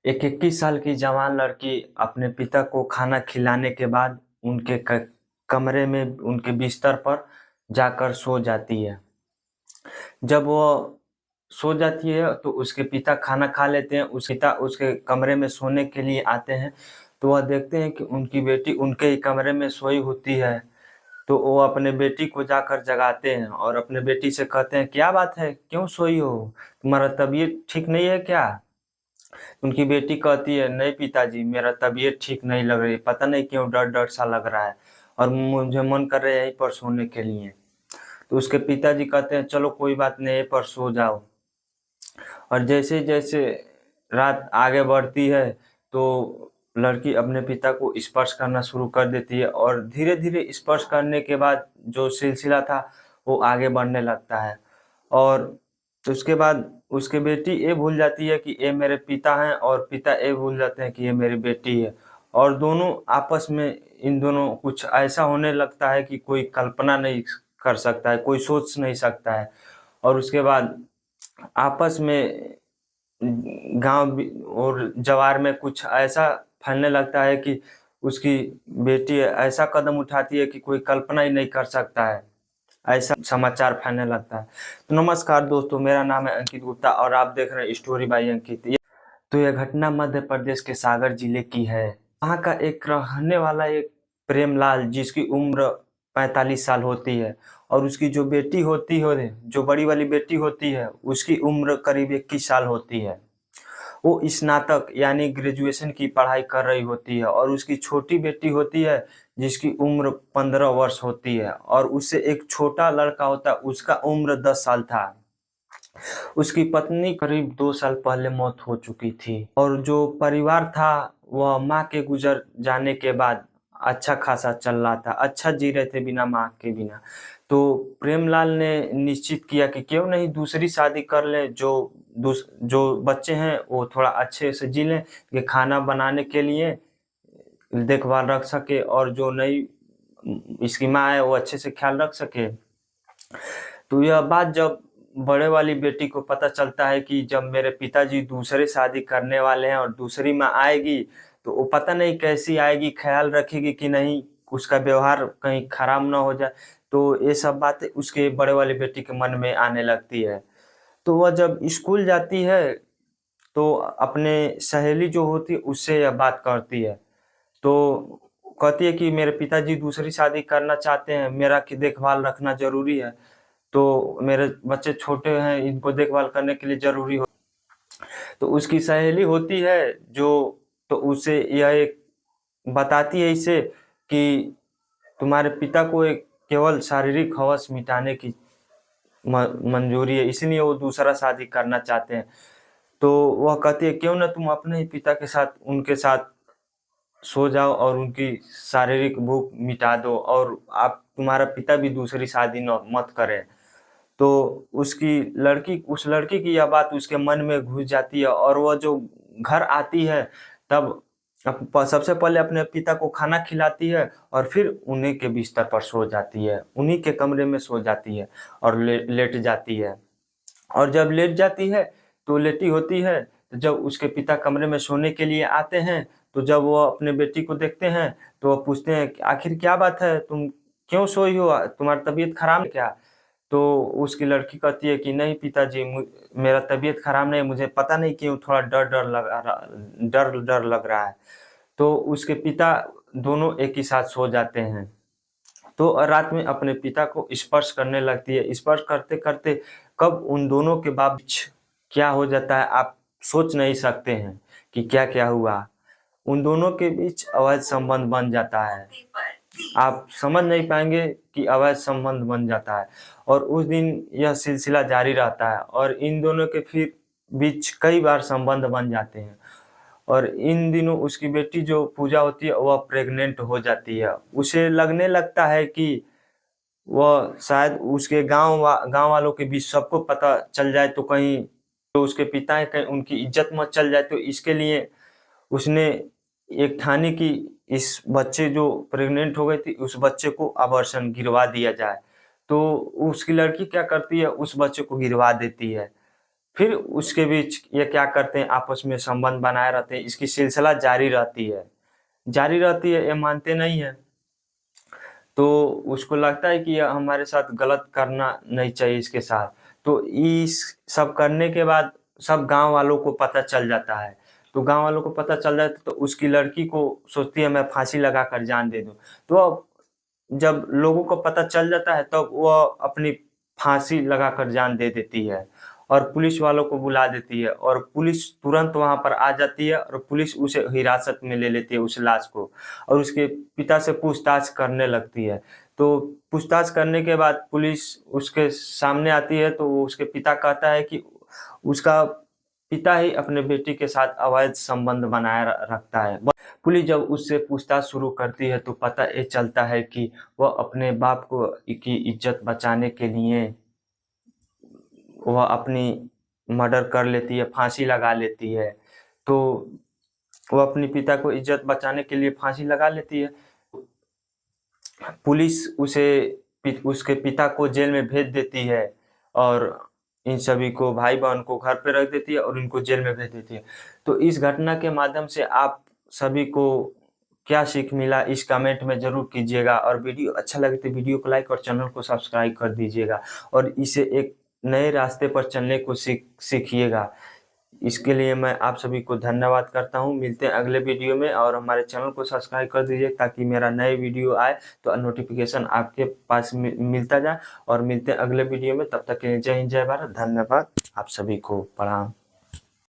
एक 21 साल की जवान लड़की अपने पिता को खाना खिलाने के बाद उनके कमरे में उनके बिस्तर पर जाकर सो जाती है। जब वो सो जाती है तो उसके पिता खाना खा लेते हैं। उस पिता उसके कमरे में सोने के लिए आते हैं तो वह देखते हैं कि उनकी बेटी उनके ही कमरे में सोई होती है। तो वो अपने बेटी को जाकर जगाते हैं और अपने बेटी से कहते हैं, क्या बात है, क्यों सोई हो, तुम्हारा तबीयत ठीक नहीं है क्या? उनकी बेटी कहती है, नहीं पिताजी, मेरा तबीयत ठीक नहीं लग रही, पता नहीं क्यों डर डर सा लग रहा है और मुझे मन कर रहा है यहीं पर सोने के लिए। तो उसके पिताजी कहते हैं, चलो कोई बात नहीं, यहीं पर सो जाओ। और जैसे जैसे रात आगे बढ़ती है तो लड़की अपने पिता को स्पर्श करना शुरू कर देती है और धीरे धीरे स्पर्श करने के बाद जो सिलसिला था वो आगे बढ़ने लगता है। और उसके बाद उसकी बेटी ये भूल जाती है कि ये मेरे पिता हैं और पिता ये भूल जाते हैं कि ये मेरी बेटी है। और दोनों आपस में इन दोनों कुछ ऐसा होने लगता है कि कोई कल्पना नहीं कर सकता है, कोई सोच नहीं सकता है। और उसके बाद आपस में गांव और जवार में कुछ ऐसा फैलने लगता है कि उसकी बेटी ऐसा कदम उठाती है कि कोई कल्पना ही नहीं कर सकता है। ऐसा समाचार फैलने लगता है। तो नमस्कार दोस्तों, मेरा नाम है अंकित गुप्ता और आप देख रहे हैं स्टोरी बाय अंकित। तो यह घटना मध्य प्रदेश के सागर जिले की है। वहाँ का एक रहने वाला एक प्रेमलाल, जिसकी उम्र 45 साल होती है और उसकी जो बेटी होती है, जो बड़ी वाली बेटी होती है, उसकी उम्र करीब 21 साल होती है। वो स्नातक यानी ग्रेजुएशन की पढ़ाई कर रही होती है और उसकी छोटी बेटी होती है जिसकी उम्र 15 वर्ष होती है और उससे एक छोटा लड़का होता है, उसका उम्र 10 साल था। उसकी पत्नी करीब 2 साल पहले मौत हो चुकी थी और जो परिवार था वह माँ के गुजर जाने के बाद अच्छा खासा चल रहा था, अच्छा जी रहे थे बिना माँ के बिना। तो प्रेमलाल ने निश्चित किया कि क्यों नहीं दूसरी शादी कर ले, जो बच्चे हैं वो थोड़ा अच्छे से जी लें, कि खाना बनाने के लिए देखभाल रख सके और जो नई इसकी माँ है वो अच्छे से ख्याल रख सके। तो यह बात जब बड़े वाली बेटी को पता चलता है कि जब मेरे पिताजी दूसरे शादी करने वाले हैं और दूसरी माँ आएगी तो वो पता नहीं कैसी आएगी, ख्याल रखेगी कि नहीं, उसका व्यवहार कहीं खराब ना हो जाए। तो ये सब बातें उसके बड़े वाली बेटी के मन में आने लगती है। तो वह जब स्कूल जाती है तो अपने सहेली जो होती है उससे यह बात करती है। तो कहती है कि मेरे पिताजी दूसरी शादी करना चाहते हैं, मेरा की देखभाल रखना जरूरी है, तो मेरे बच्चे छोटे हैं, इनको देखभाल करने के लिए जरूरी हो। तो उसकी सहेली होती है जो, तो उसे यह एक बताती है इसे कि तुम्हारे पिता को एक केवल शारीरिक हवस मिटाने की मंजूरी है, इसलिए वो दूसरा शादी करना चाहते हैं। तो वह कहती है, क्यों ना तुम अपने ही पिता के साथ उनके साथ सो जाओ और उनकी शारीरिक भूख मिटा दो और आप तुम्हारा पिता भी दूसरी शादी न मत करे। तो उस लड़की की यह बात उसके मन में घुस जाती है और वह जो घर आती है तब सबसे पहले अपने पिता को खाना खिलाती है और फिर उन्हीं के बिस्तर पर सो जाती है, उन्हीं के कमरे में सो जाती है और लेट जाती है। और जब लेट जाती है तो लेटी होती है, तो जब उसके पिता कमरे में सोने के लिए आते हैं तो जब वो अपने बेटी को देखते हैं तो वो पूछते हैं कि आखिर क्या बात है, तुम क्यों सोई हो, तुम्हारी तबीयत खराब है क्या? तो उसकी लड़की कहती है कि नहीं पिताजी, मेरा तबीयत खराब नहीं, मुझे पता नहीं क्यों थोड़ा डर डर लग रहा है। तो उसके पिता दोनों एक ही साथ सो जाते हैं। तो रात में अपने पिता को स्पर्श करने लगती है। स्पर्श करते करते कब उन दोनों के बीच क्या हो जाता है आप सोच नहीं सकते हैं कि क्या क्या हुआ। उन दोनों के बीच अवैध संबंध बन जाता है। आप समझ नहीं पाएंगे कि अवैध संबंध बन जाता है और उस दिन यह सिलसिला जारी रहता है और इन दोनों के फिर बीच कई बार संबंध बन जाते हैं। और इन दिनों उसकी बेटी जो पूजा होती है वह प्रेग्नेंट हो जाती है। उसे लगने लगता है कि वह शायद उसके गांव वालों के बीच सबको पता चल जाए तो कहीं तो उसके पिता है कहीं उनकी इज्जत मत चल जाए। तो इसके लिए उसने एक ठानी कि इस बच्चे जो प्रेग्नेंट हो गई थी उस बच्चे को अबॉर्शन गिरवा दिया जाए। तो उसकी लड़की क्या करती है, उस बच्चे को गिरवा देती है। फिर उसके बीच ये क्या करते हैं, आपस में संबंध बनाए रहते हैं, इसकी सिलसिला जारी रहती है, ये मानते नहीं है। तो उसको लगता है कि ये हमारे साथ गलत करना नहीं चाहिए इसके साथ। तो इस सब करने के बाद सब गांव वालों को पता चल जाता है। तो गांव वालों को पता चल जाता है तो उसकी लड़की को सोचती है मैं फांसी लगा कर जान दे दूं। तो अब जब लोगों को पता चल जाता है तब तो वो अपनी फांसी लगाकर जान दे देती है और पुलिस वालों को बुला देती है और पुलिस तुरंत वहां पर आ जाती है और पुलिस उसे हिरासत में ले लेती है उस लाश को और उसके पिता से पूछताछ करने लगती है। तो पूछताछ करने के बाद पुलिस उसके सामने आती है तो वो उसके पिता कहता है कि उसका पिता ही अपने बेटी के साथ अवैध संबंध बनाए रखता है। पुलिस जब उससे पूछताछ शुरू करती है तो पता ये चलता है कि वह अपने बाप को की इज्जत बचाने के लिए वह अपनी मर्डर कर लेती है, फांसी लगा लेती है। तो वह अपने पिता को इज्जत बचाने के लिए फांसी लगा लेती है। पुलिस उसके पिता को जेल में भेज देती है और इन सभी को भाई बहन को घर पे रख देती है और इनको जेल में भेज देती है। तो इस घटना के माध्यम से आप सभी को क्या सीख मिला इस कमेंट में जरूर कीजिएगा और वीडियो अच्छा लगे तो वीडियो को लाइक और चैनल को सब्सक्राइब कर दीजिएगा और इसे एक नए रास्ते पर चलने को सीखिएगा। इसके लिए मैं आप सभी को धन्यवाद करता हूँ। मिलते हैं अगले वीडियो में और हमारे चैनल को सब्सक्राइब कर दीजिए ताकि मेरा नए वीडियो आए तो नोटिफिकेशन आपके पास मिलता जाए। और मिलते हैं अगले वीडियो में, तब तक के लिए जय हिंद जय भारत, धन्यवाद, आप सभी को प्रणाम।